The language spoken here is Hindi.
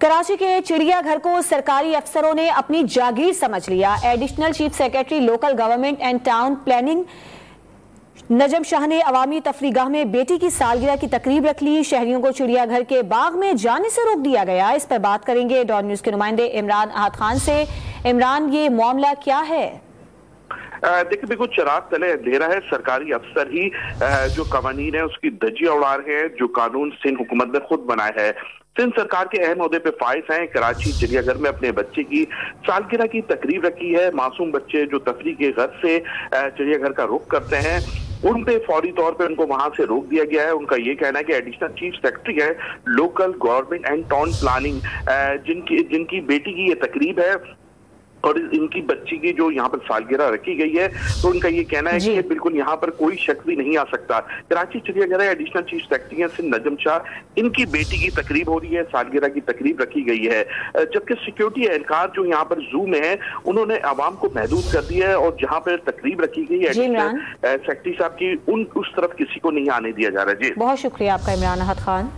कराची के चिड़ियाघर को सरकारी अफसरों ने अपनी जागीर समझ लिया। Additional chief secretary local government and town planning Najam Shah ने अवामी तफरीगाह में बेटी की सालगिरह की तकरीब रख ली। शहरियों को चिड़ियाघर के बाग में जाने से रोक दिया गया। इस पर बात करेंगे डॉन न्यूज के नुमाइंदे इमरान अहद खान से। इमरान, ये मामला क्या है? देखिए बिल्कुल चिराग तले अंधेरा है। सरकारी अफसर ही जो कवानीन है उसकी धज्जियां उड़ा रहे हैं, जो कानून सिंध हुकूमत ने खुद बनाया है। सिंध सरकार के अहम ओहदे पे फाइज हैं। कराची चिड़ियाघर में अपने बच्चे की सालगिरह की तकरीब रखी है। मासूम बच्चे जो तफरीह के गर्ज से चिड़ियाघर का रुख करते हैं, उन पे फौरी तौर पे उनको वहां से रोक दिया गया है। उनका ये कहना है कि एडिशनल चीफ सेक्रेटरी है local government and town planning, जिनकी बेटी की ये तकरीब है और इनकी बच्ची की जो यहाँ पर सालगिरह रखी गई है, तो उनका ये कहना है कि बिल्कुल यहाँ पर कोई शक भी नहीं आ सकता। कराची चिड़ियाघर एडिशनल चीफ सेक्रेटरी हैं सिंध नजम शाह, इनकी बेटी की तकरीब हो रही है, सालगिरह की तकरीब रखी गई है। जबकि सिक्योरिटी एहलकार जो यहाँ पर जू में है, उन्होंने आवाम को महदूद कर दिया है और जहाँ पर तकरीब रखी गई है एडिशनल सेक्रेटरी साहब की, उस तरफ किसी को नहीं आने दिया जा रहा है। जी बहुत शुक्रिया आपका इमरान अहद खान।